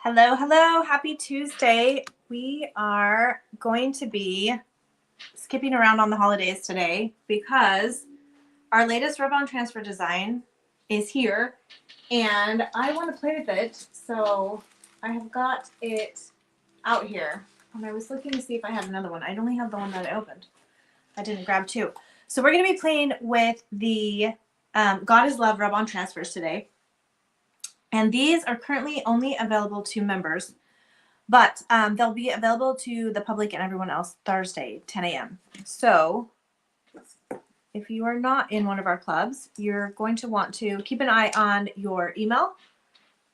Hello, hello. Happy Tuesday. We are going to be skipping around on the holidays today because our latest Rub-On Transfer design is here and I want to play with it. So I have got it out here and I was looking to see if I had another one. I only have the one that I opened. I didn't grab two. So we're going to be playing with the God is Love Rub-On Transfers today. And these are currently only available to members, but they'll be available to the public and everyone else Thursday, 10 a.m. So if you are not in one of our clubs, you're going to want to keep an eye on your email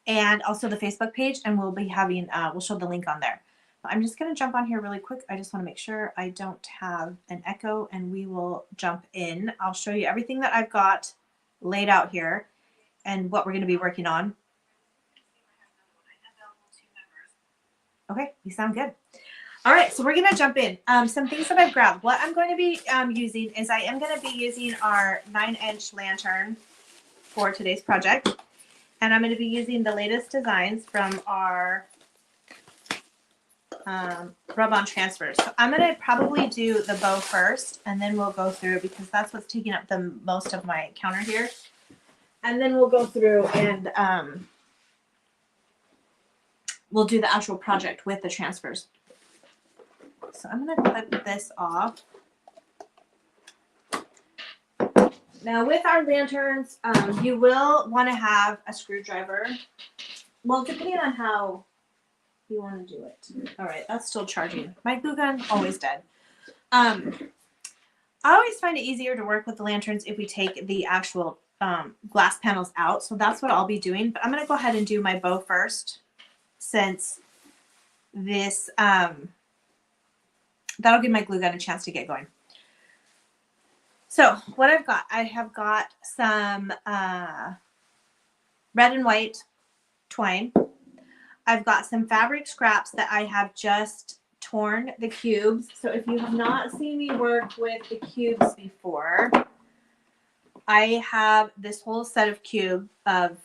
and also the Facebook page, and we'll be having, we'll show the link on there. But I'm just going to jump on here really quick. I just want to make sure I don't have an echo, and we will jump in. I'll show you everything that I've got laid out here and what we're going to be working on. Okay, you sound good. All right, so we're going to jump in. Some things that I've grabbed. What I'm going to be using is I am going to be using our 9-inch lantern for today's project. And I'm going to be using the latest designs from our Rub-On Transfers. So I'm going to probably do the bow first, and then we'll go through because that's what's taking up the most of my counter here. And then we'll go through and we'll do the actual project with the transfers. So I'm going to clip this off. Now with our lanterns, you will want to have a screwdriver. Well, depending on how you want to do it. All right, that's still charging. My glue gun, always dead. I always find it easier to work with the lanterns if we take the actual glass panels out. So that's what I'll be doing. But I'm going to go ahead and do my bow first, since this, that'll give my glue gun a chance to get going. So what I've got, I have got some red and white twine. I've got some fabric scraps that I have just torn the cubes. So if you have not seen me work with the cubes before, I have this whole set of cube of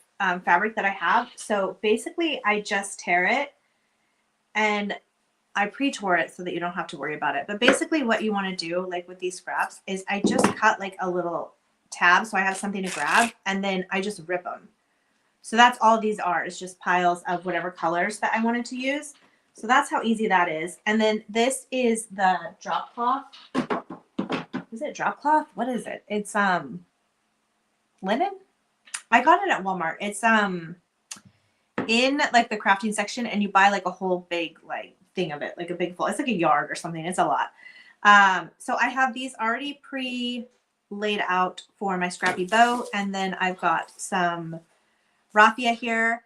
fabric that I have. So basically I just tear it and I pre-tore it so that you don't have to worry about it. But basically what you want to do, like with these scraps, is I just cut like a little tab so I have something to grab, and then I just rip them. So that's all these are, is just piles of whatever colors that I wanted to use. So that's how easy that is. And then this is the drop cloth. Is it drop cloth? What is it? It's linen? I got it at Walmart. It's in like the crafting section, and you buy like a whole big like thing of it, like a big full. It's like a yard or something. It's a lot. So I have these already pre-laid out for my scrappy bow, and then I've got some raffia here,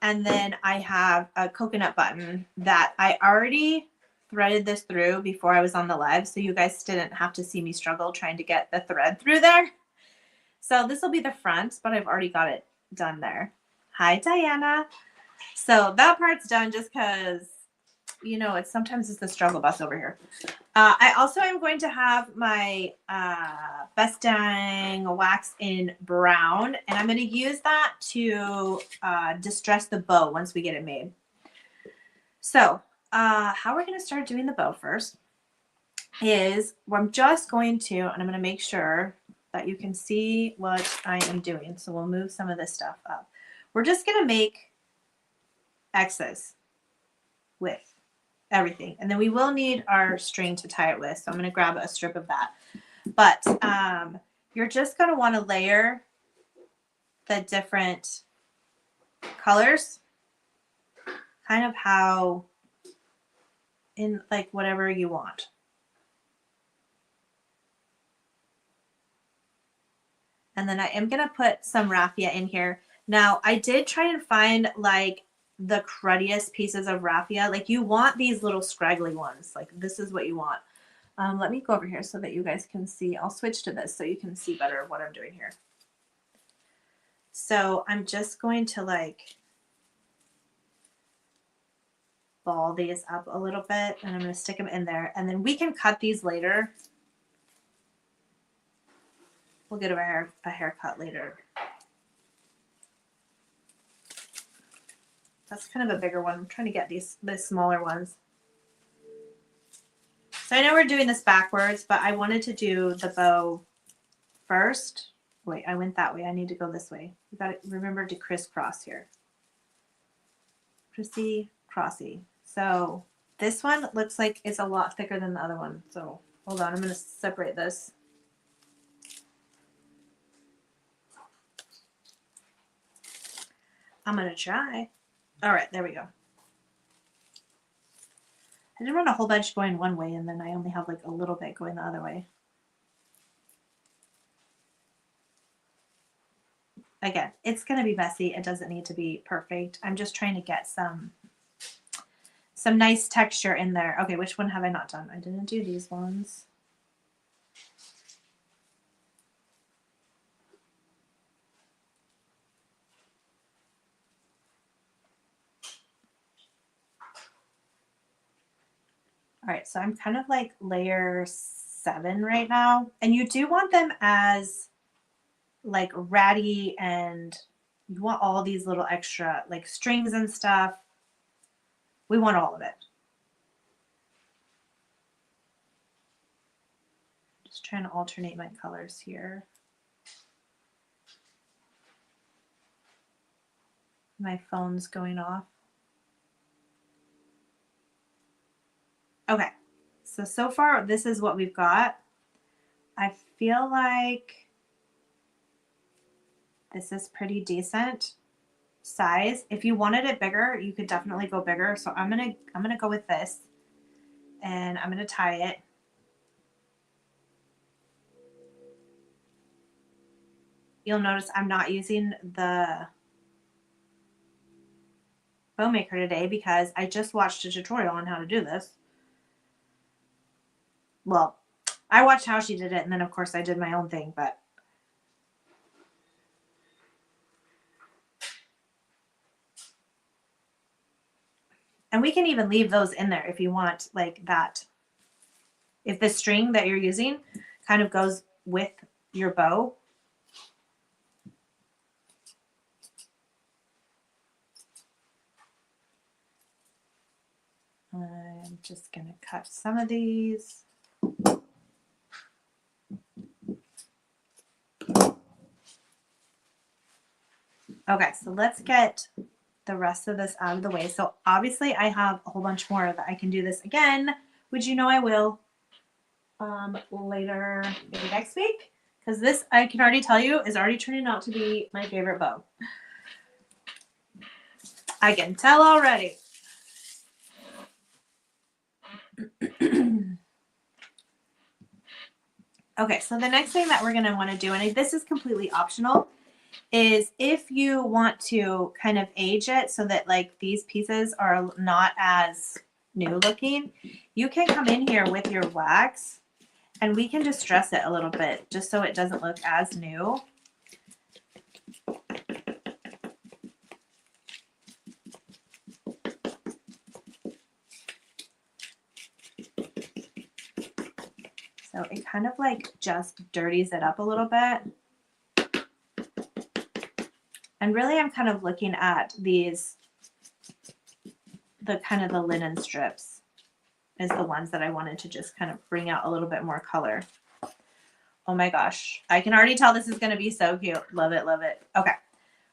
and then I have a coconut button that I already threaded this through before I was on the live, so you guys didn't have to see me struggle trying to get the thread through there. So this will be the front, but I've already got it done there. Hi, Diana. So that part's done just because, you know, sometimes it's the struggle bus over here. I also am going to have my Best Dang wax in brown, and I'm going to use that to distress the bow once we get it made. So how we're going to start doing the bow first is I'm just going to, and I'm going to make sure that you can see what I am doing. So we'll move some of this stuff up. We're just going to make X's with everything, and then we will need our string to tie it with, so I'm going to grab a strip of that. But you're just going to want to layer the different colors, kind of how in like whatever you want. And then I am going to put some raffia in here. Now I did try and find like the cruddiest pieces of raffia. Like you want these little scraggly ones. Like this is what you want. Let me go over here so that you guys can see. I'll switch to this so you can see better what I'm doing here. So I'm just going to like ball these up a little bit, and I'm going to stick them in there, and then we can cut these later. We'll get a haircut later. That's kind of a bigger one. I'm trying to get the smaller ones. So I know we're doing this backwards, but I wanted to do the bow first. Wait, I went that way. I need to go this way. You got to remember to crisscross here. Crissy, crossy. So this one looks like it's a lot thicker than the other one. So hold on, I'm going to separate this. I'm going to try. All right, there we go. I didn't want a whole bunch going one way, and then I only have like a little bit going the other way. Again, it's going to be messy. It doesn't need to be perfect. I'm just trying to get some nice texture in there. Okay, which one have I not done? I didn't do these ones. All right, so I'm kind of like layer 7 right now. And you do want them as like ratty, and you want all these little extra like strings and stuff. We want all of it. Just trying to alternate my colors here. My phone's going off. Okay, so far this is what we've got. I feel like this is pretty decent size. If you wanted it bigger, you could definitely go bigger. So I'm gonna go with this, and I'm gonna tie it. You'll notice I'm not using the bow maker today because I just watched a tutorial on how to do this. Well, I watched how she did it, and then of course I did my own thing, but and we can even leave those in there if you want, like that. If the string that you're using kind of goes with your bow. I'm just going to cut some of these. Okay, so let's get the rest of this out of the way. So obviously I have a whole bunch more that I can do this again, which you know I will later, maybe next week, because this, I can already tell you, is already turning out to be my favorite bow. I can tell already. Okay, so the next thing that we're going to want to do, and this is completely optional, is if you want to kind of age it so that like these pieces are not as new looking, you can come in here with your wax and we can distress it a little bit just so it doesn't look as new. So it kind of like just dirties it up a little bit. And really I'm kind of looking at these, the kind of the linen strips is the ones that I wanted to just kind of bring out a little bit more color. Oh my gosh. I can already tell this is going to be so cute. Love it. Love it. Okay.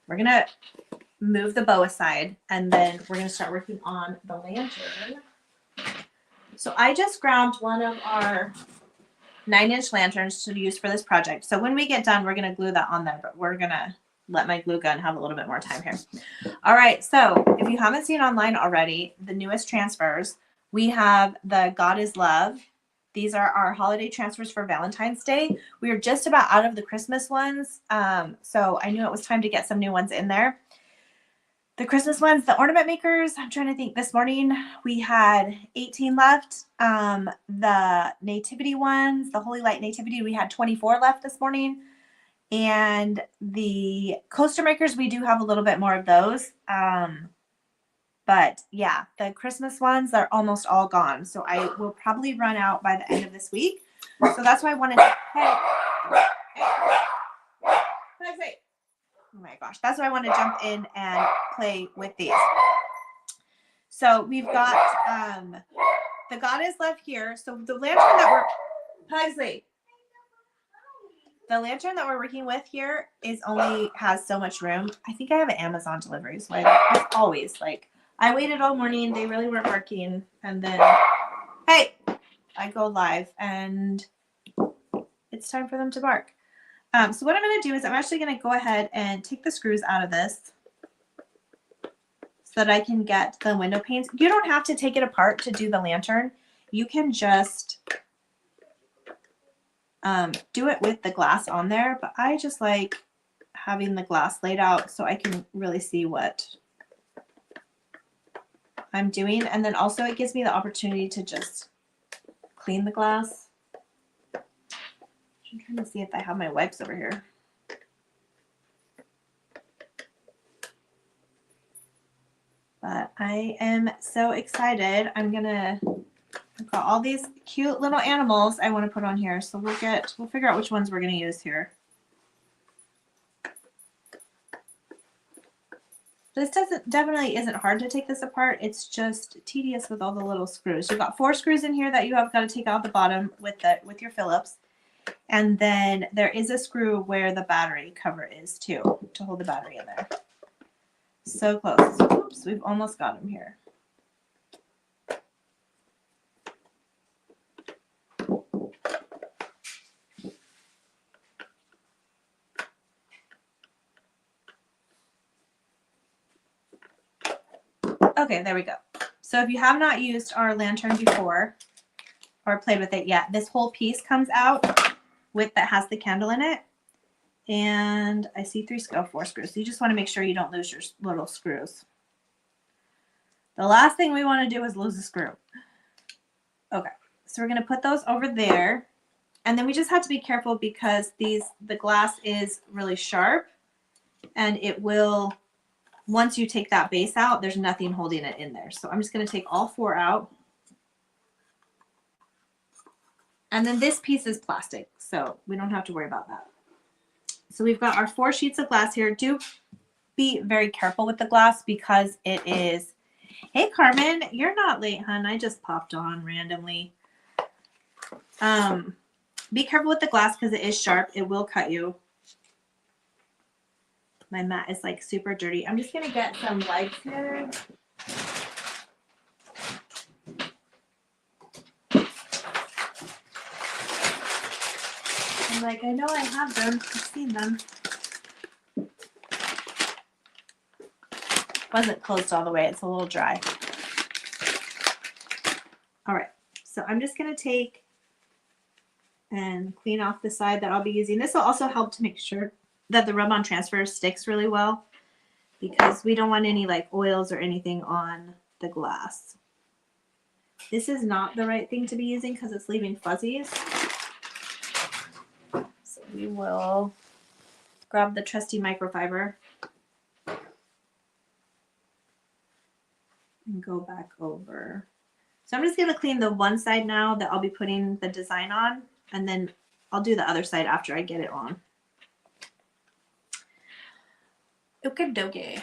We're going to move the bow aside and then we're going to start working on the lantern. So I just ground one of our 9-inch lanterns to use for this project. So when we get done, we're going to glue that on there, but we're going to let my glue gun have a little bit more time here. All right. So if you haven't seen online already, the newest transfers, we have the God is Love. These are our holiday transfers for Valentine's Day. We are just about out of the Christmas ones. So I knew it was time to get some new ones in there. The Christmas ones, the ornament makers, I'm trying to think, this morning we had 18 left. The nativity ones, the Holy Light Nativity, we had 24 left this morning. And the coaster makers, we do have a little bit more of those. But yeah, the Christmas ones are almost all gone. So I will probably run out by the end of this week. So that's why I wanted to, oh my gosh, that's why I want to jump in and play with these. So we've got the Goddess Love here. So the lantern that we're Pugsley. The lantern that we're working with here has so much room. I think I have an Amazon delivery, so I always like I waited all morning. They really weren't working, and then hey, I go live, and it's time for them to bark. So what I'm going to do is I'm actually going to go ahead and take the screws out of this so that I can get the window panes. You don't have to take it apart to do the lantern. You can just do it with the glass on there, but I just like having the glass laid out so I can really see what I'm doing. And then also it gives me the opportunity to just clean the glass. I'm trying to see if I have my wipes over here. But I am so excited. I've got all these cute little animals I want to put on here. So we'll figure out which ones we're going to use here. This definitely isn't hard to take this apart. It's just tedious with all the little screws. You've got 4 screws in here that you have got to take out the bottom with your Phillips. And then there is a screw where the battery cover is too, to hold the battery in there. So close. Oops, we've almost got them here. Okay, there we go. So if you have not used our lantern before or played with it yet, this whole piece comes out that has the candle in it. And I see 4 screws. So you just want to make sure you don't lose your little screws. The last thing we want to do is lose a screw. Okay, so we're going to put those over there. And then we just have to be careful because the glass is really sharp, and it will, once you take that base out, there's nothing holding it in there. So I'm just going to take all 4 out. And then this piece is plastic, so we don't have to worry about that. So we've got our 4 sheets of glass here. Do be very careful with the glass because it is, hey Carmen, you're not late, hun. I just popped on randomly. Be careful with the glass because it is sharp. It will cut you. My mat is like super dirty. I'm just going to get some wipes here. I'm like, I know I have them. I've seen them. Wasn't closed all the way. It's a little dry. All right. So I'm just going to take and clean off the side that I'll be using. This will also help to make sure that the rub-on transfer sticks really well because we don't want any like oils or anything on the glass. This is not the right thing to be using because it's leaving fuzzies. So we will grab the trusty microfiber and go back over. So I'm just going to clean the one side now that I'll be putting the design on, and then I'll do the other side after I get it on. Okay, dokie.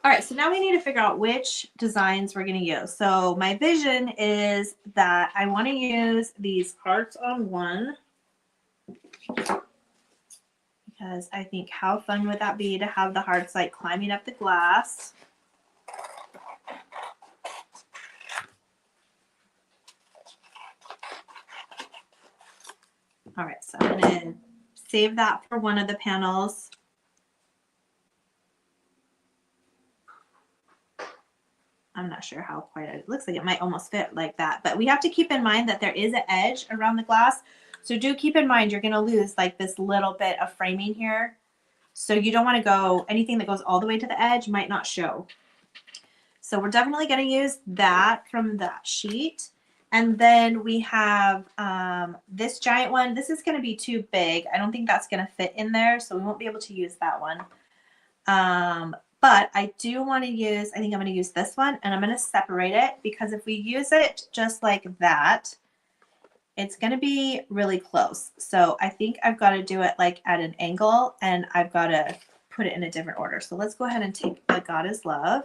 All right, so now we need to figure out which designs we're going to use. So my vision is that I want to use these hearts on one because I think how fun would that be to have the hearts like climbing up the glass. All right, so I'm going to save that for one of the panels. I'm not sure how quite it looks like it might almost fit like that, but we have to keep in mind that there is an edge around the glass. So do keep in mind you're going to lose like this little bit of framing here. So you don't want to go, anything that goes all the way to the edge might not show. So we're definitely going to use that from that sheet. And then we have this giant one. This is going to be too big. I don't think that's going to fit in there, so we won't be able to use that one. But I do want to use, I think I'm going to use this one, and I'm going to separate it because if we use it just like that, it's going to be really close. So I think I've got to do it like at an angle, and I've got to put it in a different order. So let's go ahead and take the God is Love.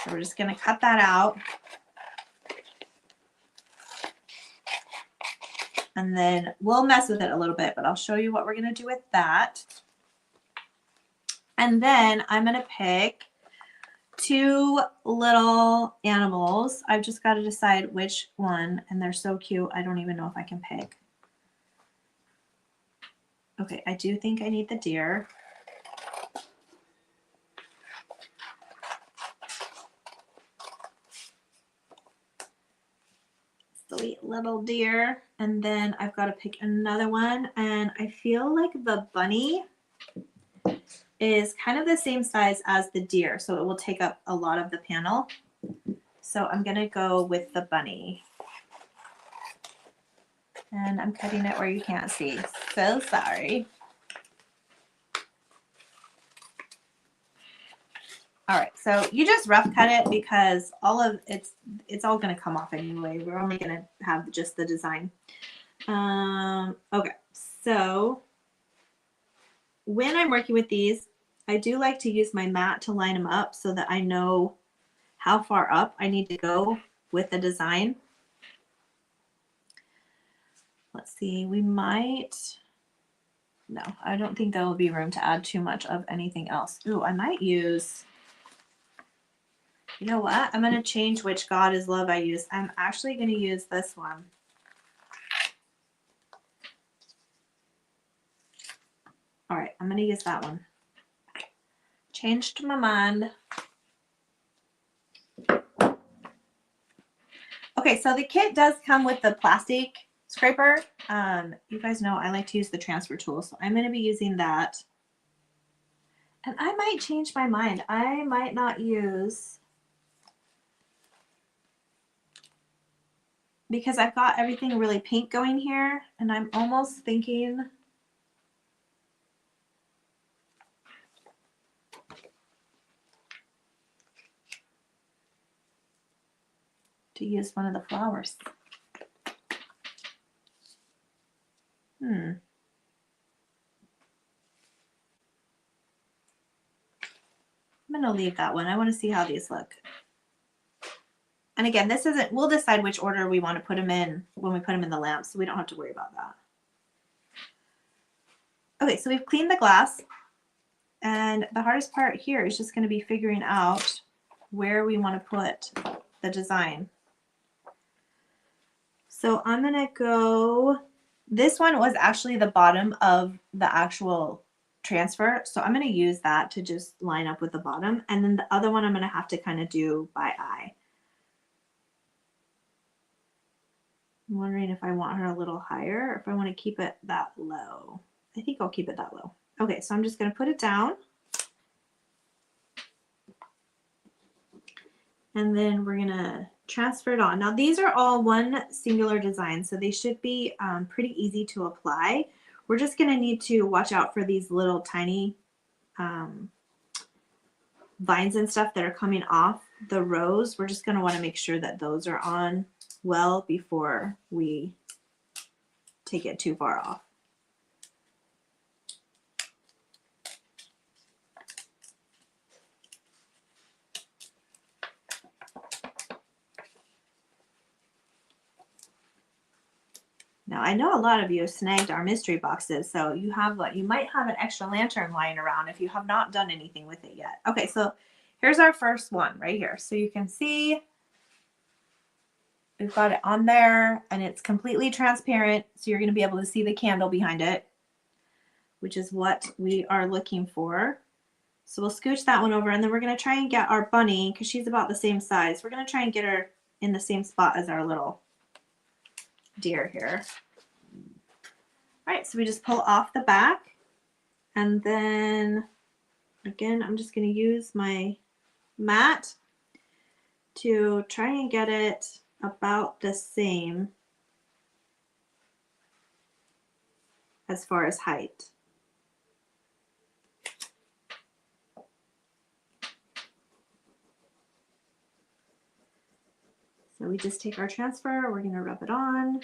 So we're just going to cut that out. And then we'll mess with it a little bit, but I'll show you what we're going to do with that. And then I'm going to pick 2 little animals. I've just got to decide which one, and they're so cute. I don't even know if I can pick. Okay, I do think I need the deer. Sweet little deer. And then I've got to pick another one, and I feel like the bunny is kind of the same size as the deer, so it will take up a lot of the panel. So I'm going to go with the bunny. And I'm cutting it where you can't see. So sorry. All right, so you just rough cut it because all of it's all going to come off anyway. We're only going to have just the design. Okay, so when I'm working with these, I do like to use my mat to line them up so that I know how far up I need to go with the design. Let's see, we might, no, I don't think there will be room to add too much of anything else. Ooh, I might use, you know what? I'm going to change which God is love I use. I'm actually going to use this one. All right, I'm going to use that one. Changed my mind. Okay, so the kit does come with the plastic scraper. You guys know I like to use the transfer tool, so I'm going to be using that. And I might change my mind. I might not use, because I've got everything really pink going here, and I'm almost thinking to use one of the flowers. I'm going to leave that one. I want to see how these look. And again, this isn't, we'll decide which order we want to put them in when we put them in the lamp, so we don't have to worry about that. Okay, so we've cleaned the glass, and the hardest part here is just going to be figuring out where we want to put the design. So I'm going to go, this one was actually the bottom of the actual transfer, so I'm going to use that to just line up with the bottom, and then the other one I'm going to have to kind of do by eye. I'm wondering if I want her a little higher or if I want to keep it that low. I think I'll keep it that low. Okay, so I'm just going to put it down. And then we're going to transfer it on. Now these are all one singular design, so they should be pretty easy to apply. We're just going to need to watch out for these little tiny vines and stuff that are coming off the rows. We're just going to want to make sure that those are on well before we take it too far off. Now I know a lot of you snagged our mystery boxes, so you have what you might have an extra lantern lying around if you have not done anything with it yet. Okay, so here's our first one right here. So you can see we've got it on there and it's completely transparent, so you're going to be able to see the candle behind it, which is what we are looking for. So we'll scooch that one over, and then we're going to try and get our bunny, because she's about the same size. We're going to try and get her in the same spot as our little deer here. All right, so we just pull off the back, and then again, I'm just going to use my mat to try and get it about the same as far as height. So we just take our transfer, we're going to rub it on.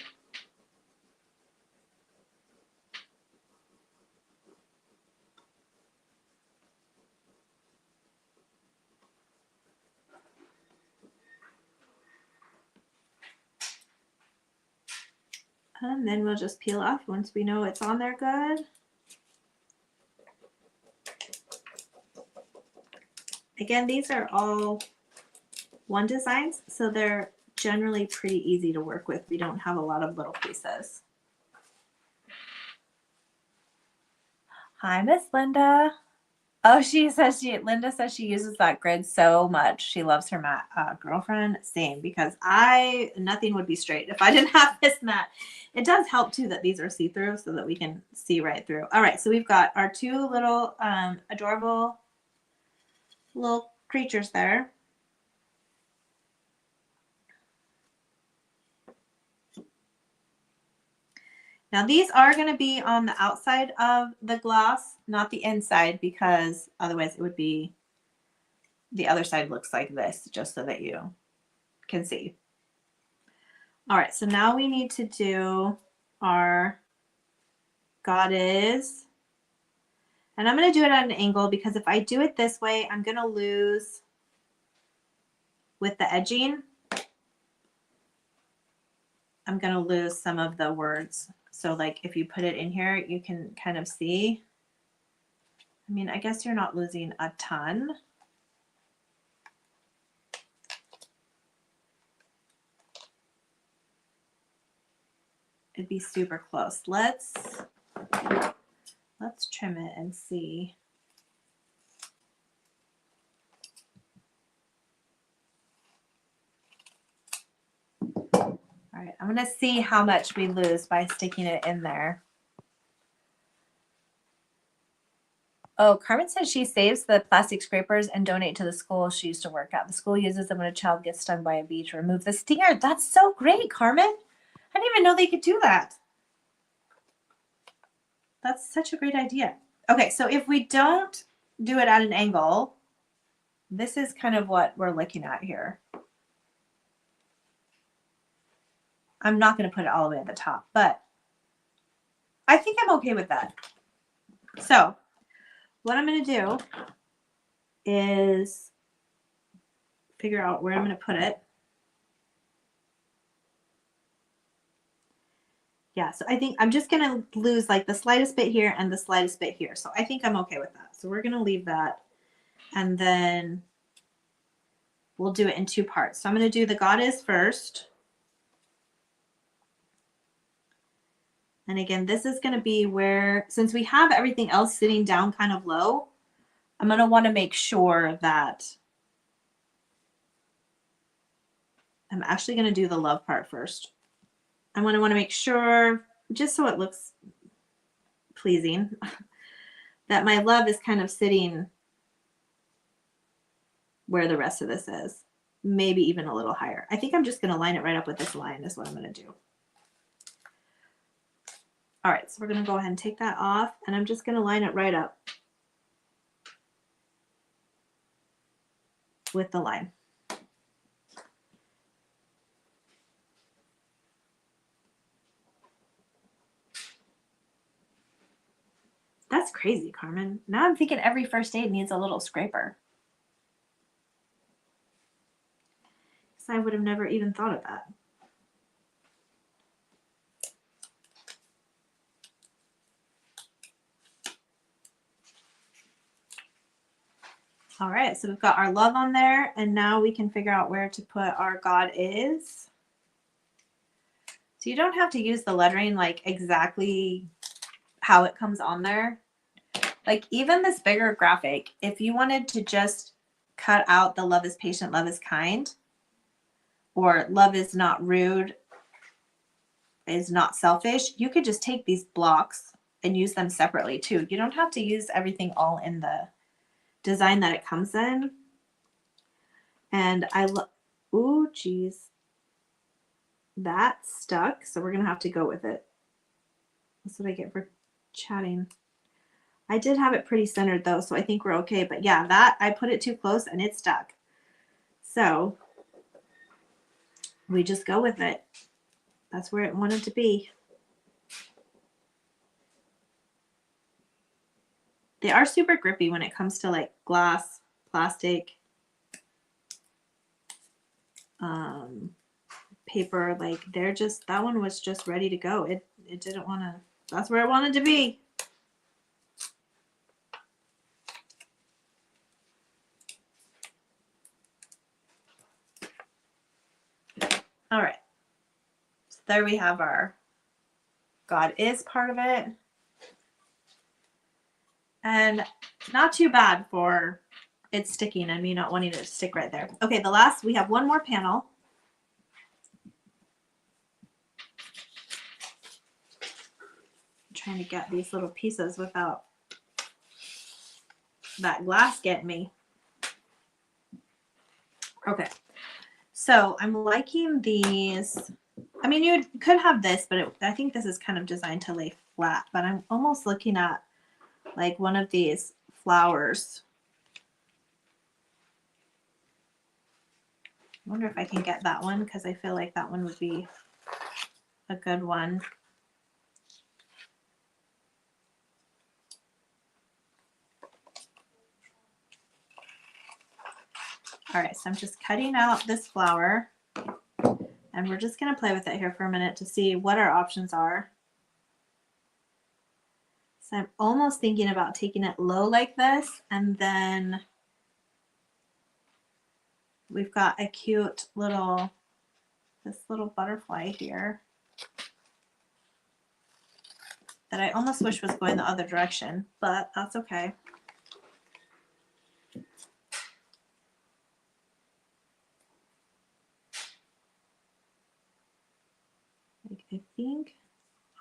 And then we'll just peel off once we know it's on there good. Again, these are all one designs, so they're generally pretty easy to work with. We don't have a lot of little pieces. Hi, Miss Linda. Oh, Linda says she uses that grid so much. She loves her mat. Girlfriend, same, because nothing would be straight if I didn't have this mat. It does help too that these are see-through so that we can see right through. All right, so we've got our two little adorable little creatures there. Now these are going to be on the outside of the gloss, not the inside, because otherwise it would be, the other side looks like this, just so that you can see. All right, so now we need to do our goddess. And I'm going to do it at an angle because if I do it this way, I'm going to lose with the edging. I'm going to lose some of the words. So like if you put it in here, you can kind of see. I mean, I guess you're not losing a ton. It'd be super close. Let's trim it and see. All right, I'm going to see how much we lose by sticking it in there. Oh, Carmen says she saves the plastic scrapers and donate to the school she used to work at. The school uses them when a child gets stung by a bee to remove the stinger. That's so great, Carmen. I didn't even know they could do that. That's such a great idea. Okay, so if we don't do it at an angle, this is kind of what we're looking at here. I'm not going to put it all the way at the top, but I think I'm okay with that. So what I'm going to do is figure out where I'm going to put it. Yeah, so I think I'm just going to lose like the slightest bit here and the slightest bit here. So I think I'm okay with that. So we're going to leave that. And then we'll do it in two parts. So I'm going to do the goddess first. And again, this is going to be where, since we have everything else sitting down kind of low, I'm going to want to make sure that I'm actually going to do the love part first. I'm going to want to make sure, just so it looks pleasing, that my love is kind of sitting where the rest of this is. Maybe even a little higher. I think I'm just going to line it right up with this line is what I'm going to do. All right, so we're going to go ahead and take that off, and I'm just going to line it right up with the line. That's crazy, Carmen. Now I'm thinking every first aid needs a little scraper. So I would have never even thought of that. All right, so we've got our love on there, and now we can figure out where to put our God is. So you don't have to use the lettering like exactly how it comes on there. Like even this bigger graphic, if you wanted to just cut out the love is patient, love is kind, or love is not rude, is not selfish, you could just take these blocks and use them separately too. You don't have to use everything all in the design that it comes in. And I love, ooh, geez, that stuck. So we're going to have to go with it. That's what I get for chatting. I did have it pretty centered though, so I think we're okay. But yeah, that I put it too close and it stuck. So we just go with it. That's where it wanted to be. They are super grippy when it comes to like glass, plastic. paper, like they're just, that one was just ready to go. It didn't want to, that's where I wanted to be. All right. So there we have our God is part of it. And not too bad for it sticking and me not wanting it to stick right there. Okay, the last, we have one more panel. I'm trying to get these little pieces without that glass getting me. Okay, so I'm liking these. I mean, you could have this, but I think this is kind of designed to lay flat, but I'm almost looking at like one of these flowers. I wonder if I can get that one because I feel like that one would be a good one. All right, so I'm just cutting out this flower and we're just gonna play with it here for a minute to see what our options are. So I'm almost thinking about taking it low like this, and then we've got a cute little, this little butterfly here that I almost wish was going the other direction, but that's okay.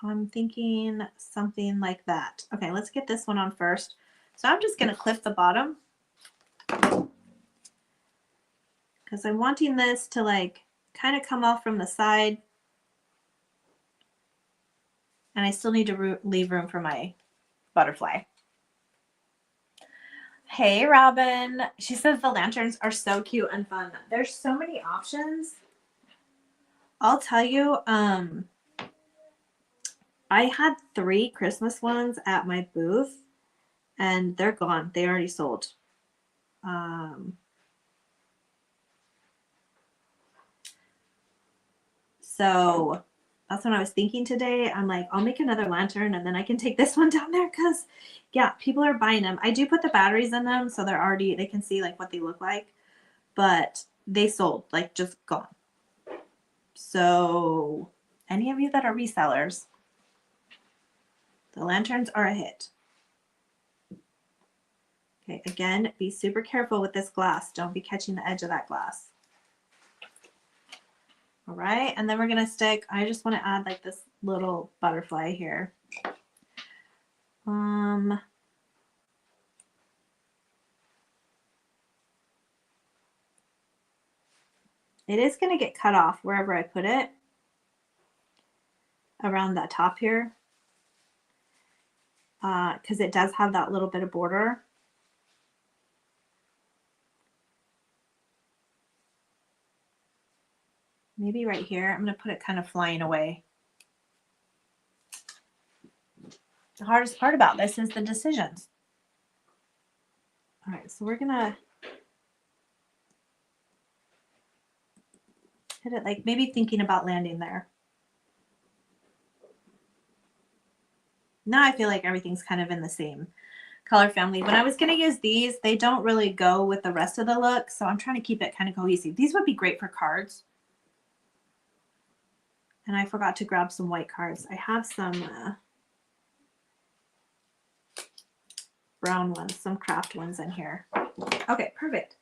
I'm thinking something like that. Okay, let's get this one on first. So I'm just gonna clip the bottom because I'm wanting this to like kind of come off from the side. And I still need to leave room for my butterfly. Hey, Robin. She says the lanterns are so cute and fun. There's so many options. I'll tell you, I had 3 Christmas ones at my booth and they're gone. They already sold. So that's what I was thinking today. I'm like, I'll make another lantern and then I can take this one down there because, yeah, people are buying them. I do put the batteries in them so they're already, they can see like what they look like, but they sold, like just gone. So any of you that are resellers, the lanterns are a hit. Okay, again, be super careful with this glass. Don't be catching the edge of that glass. All right, and then we're gonna stick, I just want to add like this little butterfly here. It is gonna get cut off wherever I put it, around that top here, because it does have that little bit of border. Maybe right here, I'm gonna put it kind of flying away. The hardest part about this is the decisions. All right, so we're gonna hit it like maybe thinking about landing there. Now I feel like everything's kind of in the same color family. When I was gonna use these, they don't really go with the rest of the look, so I'm trying to keep it kind of cohesive. These would be great for cards. And I forgot to grab some white cards. I have some brown ones, some craft ones in here. Okay, perfect.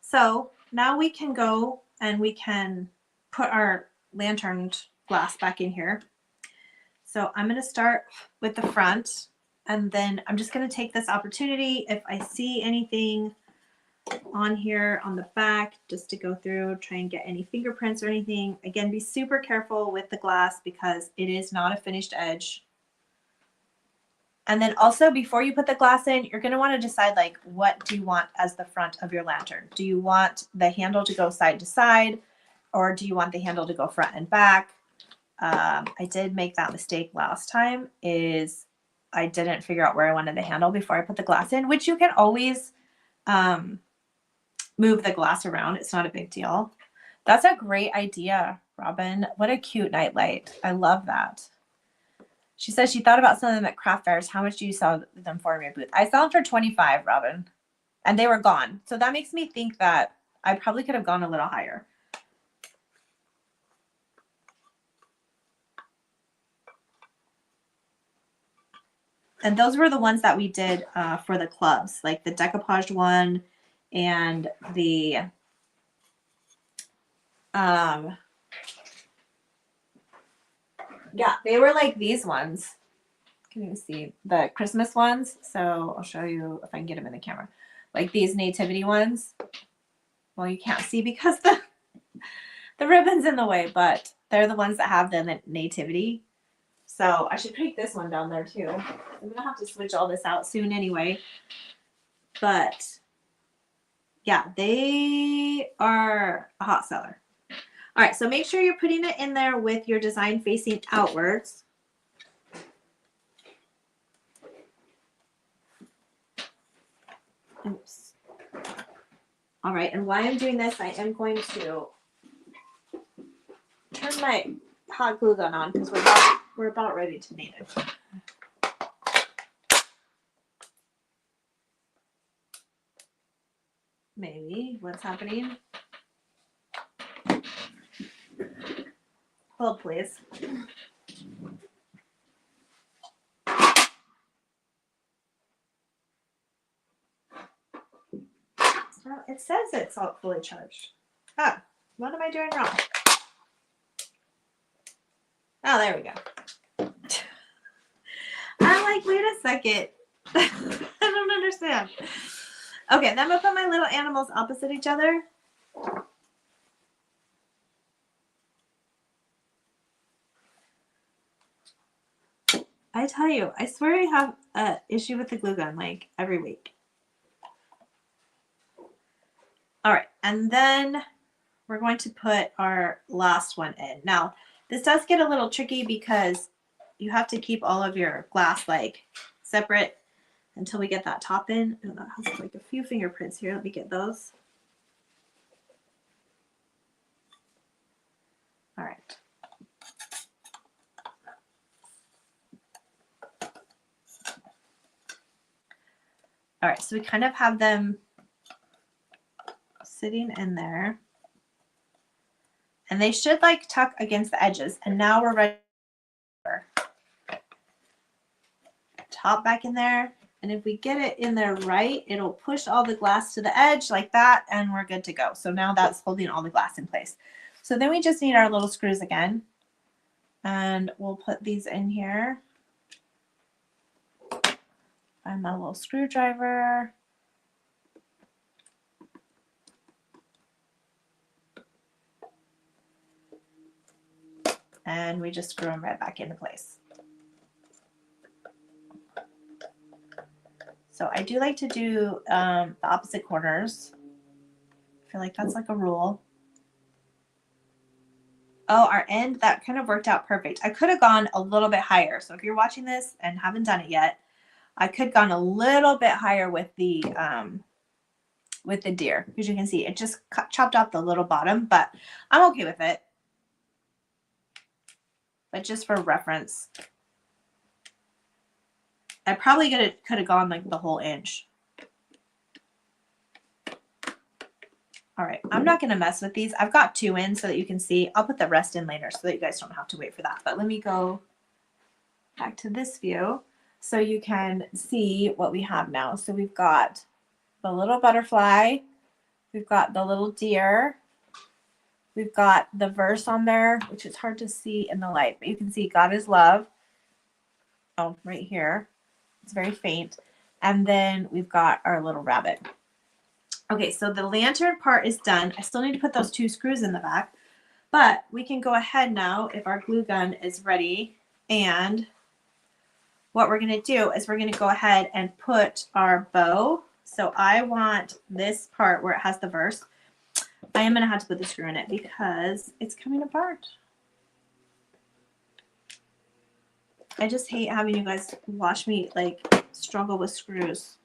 So now we can go and we can put our lantern glass back in here. So I'm going to start with the front, and then I'm just going to take this opportunity, if I see anything on here on the back, just to go through, try and get any fingerprints or anything. Again, be super careful with the glass because it is not a finished edge. And then also, before you put the glass in, you're going to want to decide, like, what do you want as the front of your lantern? Do you want the handle to go side to side, or do you want the handle to go front and back? I did make that mistake last time, is I didn't figure out where I wanted the handle before I put the glass in, which you can always move the glass around. It's not a big deal. That's a great idea, Robin, what a cute nightlight. I love that. She says she thought about selling them at craft fairs. How much do you sell them for in your booth? I sell them for 25, Robin. And they were gone. So that makes me think that I probably could have gone a little higher. And those were the ones that we did for the clubs, like the decoupaged one and the yeah, they were like these ones. Can you see the Christmas ones? So I'll show you if I can get them in the camera. Like these nativity ones. Well, you can't see because the ribbon's in the way, but they're the ones that have the nativity. So I should take this one down there too. I'm gonna have to switch all this out soon anyway. But yeah, they are a hot seller. All right, so make sure you're putting it in there with your design facing outwards. Oops. All right, and while I'm doing this, I am going to turn my hot glue gun on because we're about ready to need it. Maybe. What's happening? Hold, please. Well, it says it's all fully charged. Oh, what am I doing wrong? Oh, there we go. I'm like, wait a second. I don't understand. Okay, then I'm gonna put my little animals opposite each other. I tell you, I swear I have an issue with the glue gun like every week. All right, and then we're going to put our last one in. Now, this does get a little tricky because you have to keep all of your glass like separate until we get that top in. And that has like a few fingerprints here. Let me get those. All right. All right, so we kind of have them sitting in there. And they should like tuck against the edges. And now we're ready. Top back in there. And if we get it in there right, it'll push all the glass to the edge like that, and we're good to go. So now that's holding all the glass in place. So then we just need our little screws again. And we'll put these in here. Find my little screwdriver. And we just screw them right back into place. So I do like to do the opposite corners. I feel like that's like a rule. Oh, our end, that kind of worked out perfect. I could have gone a little bit higher. So if you're watching this and haven't done it yet, I could have gone a little bit higher with the deer. Because you can see it just chopped off the little bottom, but I'm okay with it. But just for reference, I probably could have gone like the whole inch. All right, I'm not going to mess with these. I've got 2 in so that you can see. I'll put the rest in later so that you guys don't have to wait for that. But let me go back to this view so you can see what we have now. So we've got the little butterfly. We've got the little deer. We've got the verse on there, which is hard to see in the light, but you can see God is love. Oh, right here. It's very faint. And then we've got our little rabbit. Okay, so the lantern part is done. I still need to put those 2 screws in the back, but we can go ahead now if our glue gun is ready. And what we're going to do is we're going to go ahead and put our bow. So I want this part where it has the verse. I am going to have to put the screw in it because it's coming apart. I just hate having you guys watch me like struggle with screws.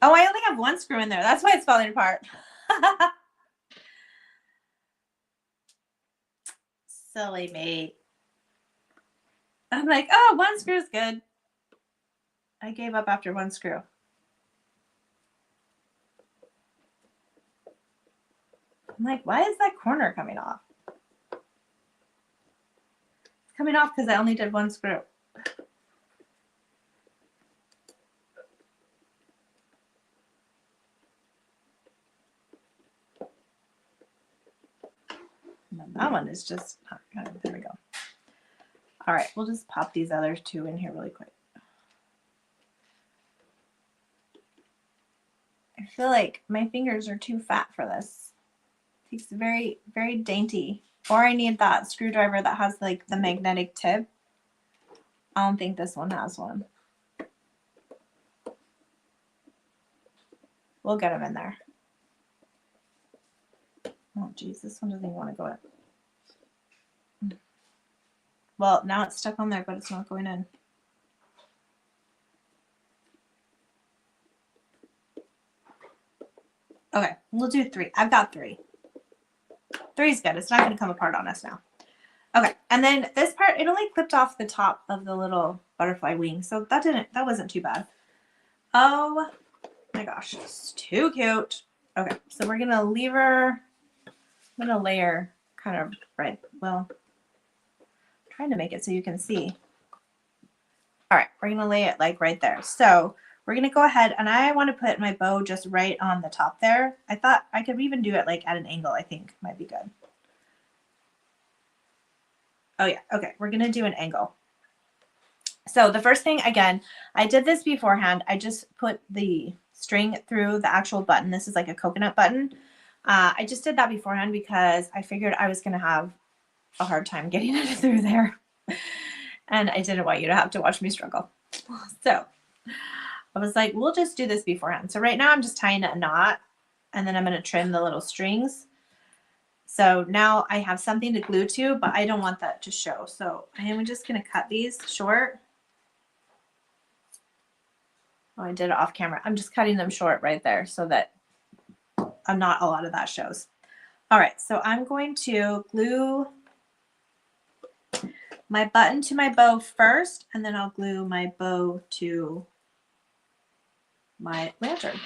Oh, I only have 1 screw in there. That's why it's falling apart. Silly me. I'm like, oh, one screw's good. I gave up after one screw. I'm like, why is that corner coming off? It's coming off because I only did one screw. And then that one is just not good. There we go. All right, we'll just pop these other two in here really quick. I feel like my fingers are too fat for this. It takes very, very dainty. Or I need that screwdriver that has like the magnetic tip. I don't think this one has one. We'll get them in there. Oh geez, this one doesn't even want to go in. Well, now it's stuck on there, but it's not going in. Okay, we'll do 3. I've got 3. 3 is good. It's not going to come apart on us now. Okay, and then this part, it only clipped off the top of the little butterfly wing, so that wasn't too bad. Oh my gosh, it's too cute. Okay, so we're gonna I'm gonna layer kind of right. Well, I'm trying to make it so you can see. All right, we're gonna lay it like right there. So we're gonna go ahead, and I want to put my bow just right on the top there. I thought I could even do it like at an angle. I think might be good. Oh yeah, okay, we're gonna do an angle. So the first thing, again, I did this beforehand. I just put the string through the actual button. This is like a coconut button. I just did that beforehand because I figured I was gonna have a hard time getting it through there. And I didn't want you to have to watch me struggle. So I was like, we'll just do this beforehand. So right now I'm just tying a knot, and then I'm going to trim the little strings. So now I have something to glue to, but I don't want that to show. So I am just going to cut these short. Oh, I did it off camera. I'm just cutting them short right there so that not a lot of that shows. All right, so I'm going to glue my button to my bow first, and then I'll glue my bow to my lantern.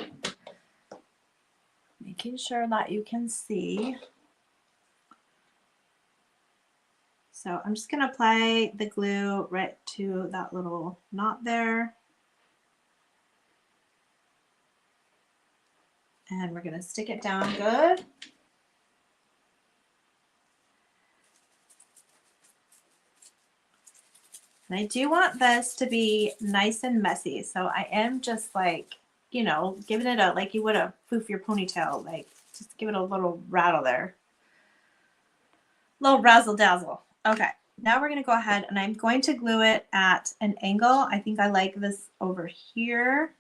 Making sure that you can see. So I'm just going to apply the glue right to that little knot there. And we're going to stick it down good. And I do want this to be nice and messy. So I am just like, you know, giving it a, like you would a poof your ponytail, like just give it a little rattle there. Little razzle dazzle. Okay, now we're going to go ahead and I'm going to glue it at an angle. I think I like this over here.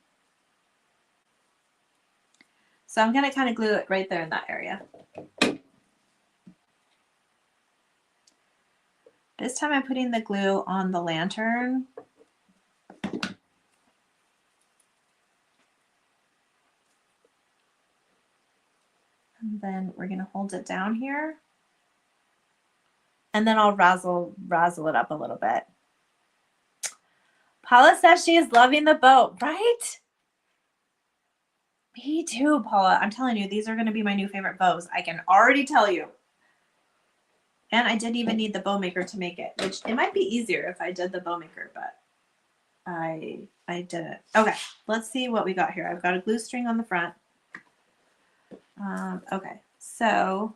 So I'm going to kind of glue it right there in that area. This time I'm putting the glue on the lantern. And then we're going to hold it down here. And then I'll razzle it up a little bit. Paula says she is loving the bow, right? Me too, Paula. I'm telling you, these are going to be my new favorite bows. I can already tell you. And I didn't even need the bow maker to make it, which it might be easier if I did the bow maker, but I didn't. Okay, let's see what we got here. I've got a glue string on the front. Okay, so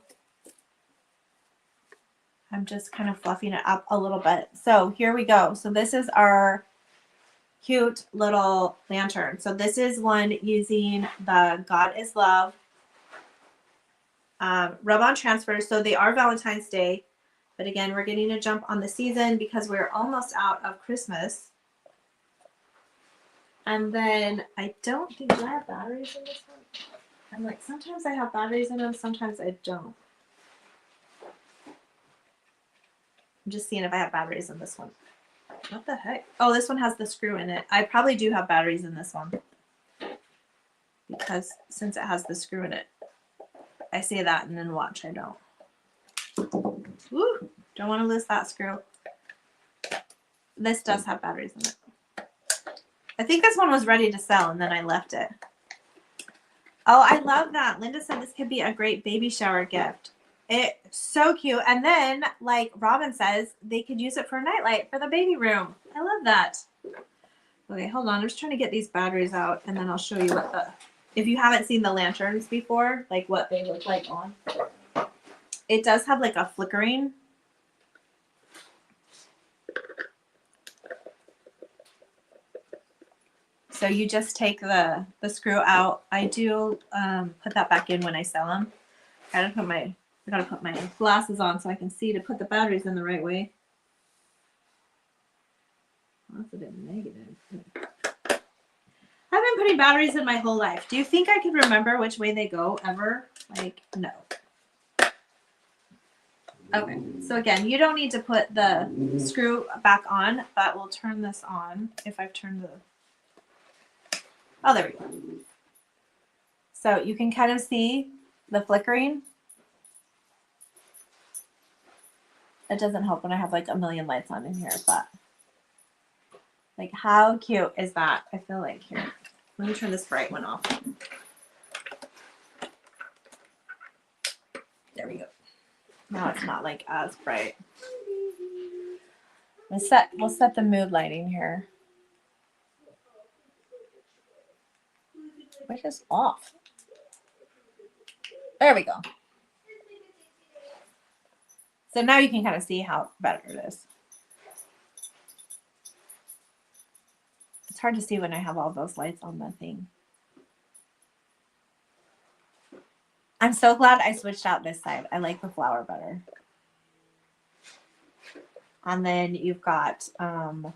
I'm just kind of fluffing it up a little bit. So here we go. So this is our cute little lantern. So this is one using the God is Love rub-on transfers. So they are Valentine's Day, but again, we're getting a jump on the season because we're almost out of Christmas. And then I don't think, do I have batteries in this one? I'm like, sometimes I have batteries in them, sometimes I don't. I'm just seeing if I have batteries in this one. What the heck? Oh, this one has the screw in it. I probably do have batteries in this one because since it has the screw in it. I say that and then watch, I don't. Woo! Don't want to lose that screw. This does have batteries in it. I think this one was ready to sell and then I left it. Oh, I love that. Linda said this could be a great baby shower gift. It's so cute. And then, like Robin says, they could use it for a nightlight for the baby room. I love that. Okay, hold on. I'm just trying to get these batteries out and then I'll show you what the, if you haven't seen the lanterns before, like what they look like on. It does have like a flickering. So you just take the screw out. I do put that back in when I sell them. I gotta put my glasses on so I can see to put the batteries in the right way. That's a bit negative. I've been putting batteries in my whole life. Do you think I could remember which way they go ever? Like, no. Okay, so again, you don't need to put the screw back on, but we'll turn this on if I've turned the... Oh, there we go. So you can kind of see the flickering. It doesn't help when I have like a million lights on in here, but like how cute is that? I feel like here. Let me turn this bright one off. There we go. Now it's not like as bright. We'll set the mood lighting here. Which is off. There we go. So now you can kind of see how better it is. It's hard to see when I have all those lights on the thing. I'm so glad I switched out this side. I like the flower better. And then you've got the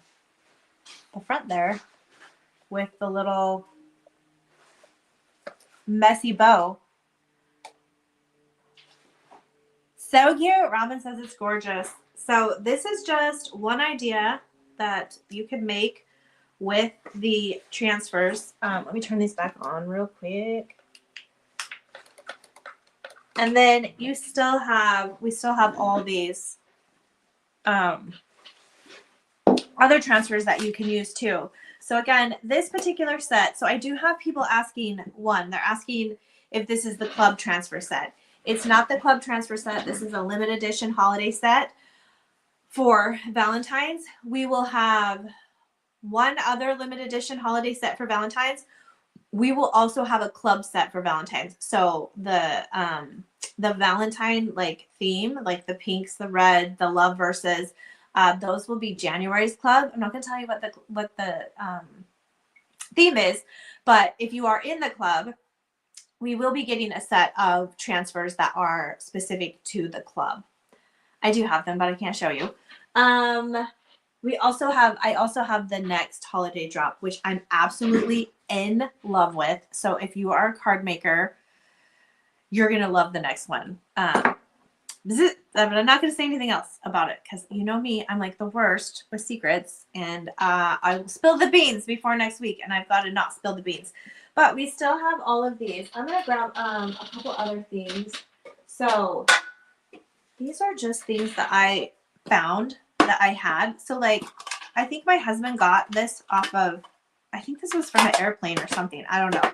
front there with the little messy bow. So cute. Robin says it's gorgeous. So this is just one idea that you could make with the transfers. Let me turn these back on real quick. And then we still have all these other transfers that you can use too. So again, this particular set, so I do have people asking, they're asking if this is the club transfer set. It's not the club transfer set. This is a limited edition holiday set for Valentine's. We will have one other limited edition holiday set for Valentine's. We will also have a club set for Valentine's. So the Valentine like theme, like the pinks, the red, the love verses, those will be January's club. I'm not going to tell you what the theme is, but if you are in the club, we will be getting a set of transfers that are specific to the club. I do have them, but I can't show you. I also have the next holiday drop, which I'm absolutely in love with. So if you are a card maker, you're going to love the next one. But I'm not going to say anything else about it because you know me, I'm like the worst with secrets, and I will spill the beans before next week, and I've got to not spill the beans. But we still have all of these. I'm going to grab a couple other things. So these are just things that I found that I had. So like, I think my husband got this off of, I think this was from an airplane or something. I don't know.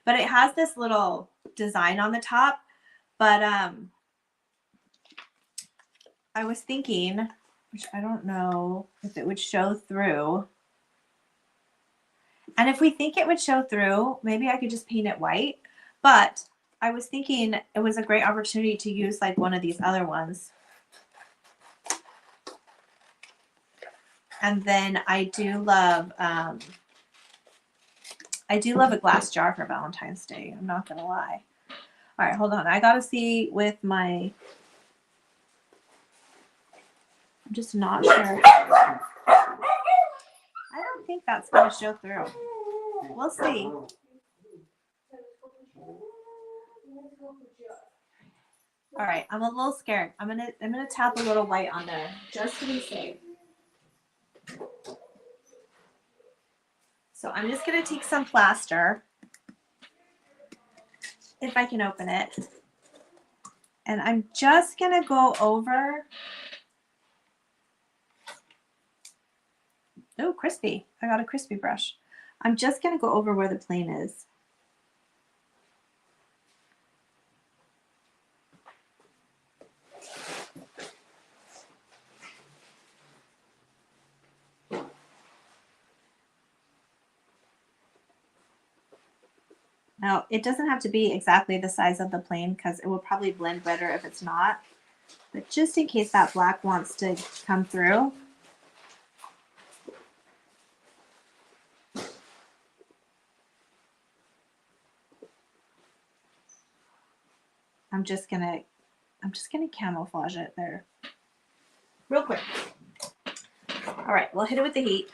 But it has this little design on the top. But I was thinking, which I don't know if it would show through. And if we think it would show through, maybe I could just paint it white. But I was thinking it was a great opportunity to use like one of these other ones. And then I do love a glass jar for Valentine's Day. I'm not going to lie. All right, hold on. I got to see with my, I'm just not sure. I don't think that's going to show through. We'll see. All right, I'm a little scared. I'm gonna tap a little white on there just to be safe. So I'm just gonna take some plaster, if I can open it, and I'm just gonna go over Oh, crispy. I got a crispy brush. I'm just going to go over where the plane is. Now, it doesn't have to be exactly the size of the plane because it will probably blend better if it's not. But just in case that black wants to come through, I'm just gonna camouflage it there real quick. All right, we'll hit it with the heat.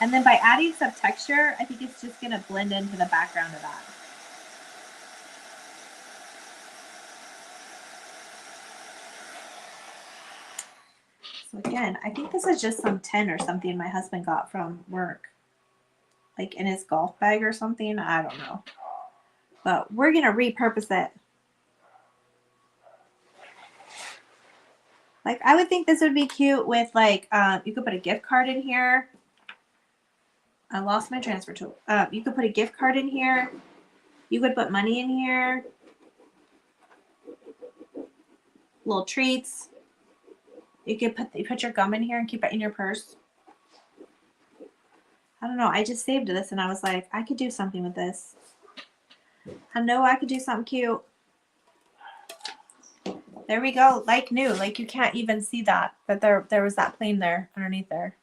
And then by adding some texture, I think it's just gonna blend into the background of that. So again, I think this is just some tin or something my husband got from work. Like in his golf bag or something, I don't know. But we're gonna repurpose it. Like I would think this would be cute with like, you could put a gift card in here. I lost my transfer tool. You could put a gift card in here. You could put money in here. Little treats. You could put your gum in here and keep it in your purse. I don't know. I just saved this and I was like, I could do something with this. I know I could do something cute. There we go. Like new. Like you can't even see that. But there was that plane there underneath there.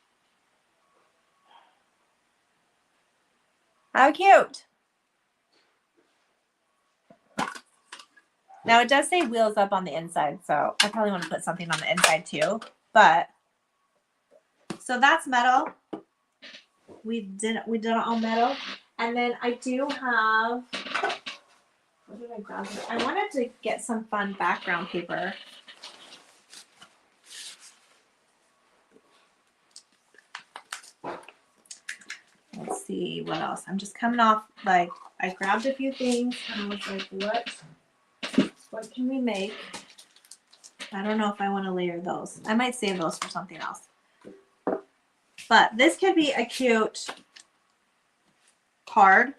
How cute. Now it does say wheels up on the inside, so I probably want to put something on the inside too. But so that's metal. We did it all metal. And then I do have, what did I grab here? I wanted to get some fun background paper. Let's see what else. I'm just coming off, like, I grabbed a few things and I was like, what can we make? I don't know if I want to layer those. I might save those for something else. But this could be a cute card.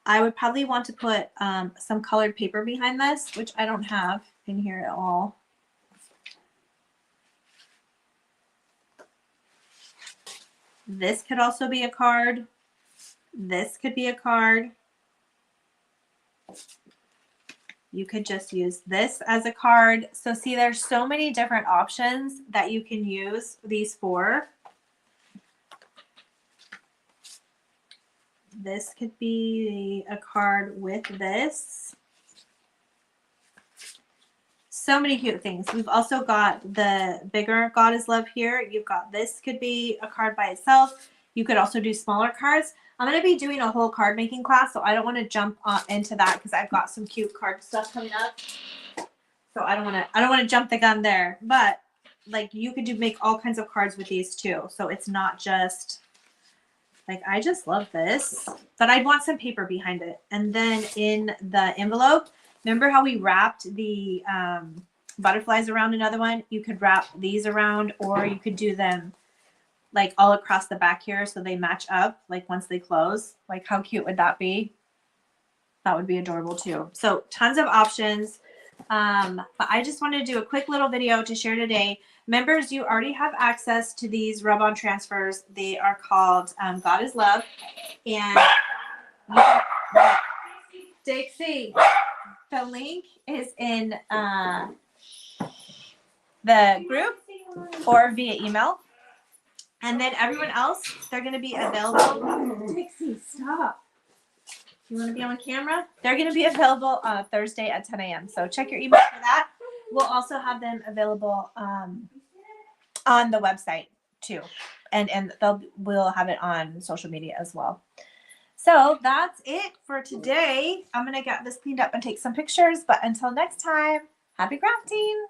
I would probably want to put some colored paper behind this, which I don't have in here at all. This could also be a card. This could be a card. You could just use this as a card. So see, there's so many different options that you can use these for. This could be a card with this. So many cute things. We've also got the bigger God is Love here. You've got this could be a card by itself. You could also do smaller cards. I'm going to be doing a whole card making class, so I don't want to jump into that because I've got some cute card stuff coming up. So I don't want to jump the gun there. But like you could make all kinds of cards with these too. So it's not just like, I just love this, but I'd want some paper behind it. And then in the envelope, remember how we wrapped the butterflies around another one? You could wrap these around, or you could do them like all across the back here so they match up like once they close. Like how cute would that be? That would be adorable too. So tons of options. But I just wanted to do a quick little video to share today. Members, you already have access to these rub-on transfers. They are called God is Love. And Dixie, the link is in the group or via email. And then everyone else, they're going to be available. Dixie, stop. You want to be on camera? They're going to be available Thursday at 10 a.m. So check your email for that. We'll also have them available on the website too. And we'll have it on social media as well. So that's it for today. I'm going to get this cleaned up and take some pictures. But until next time, happy crafting.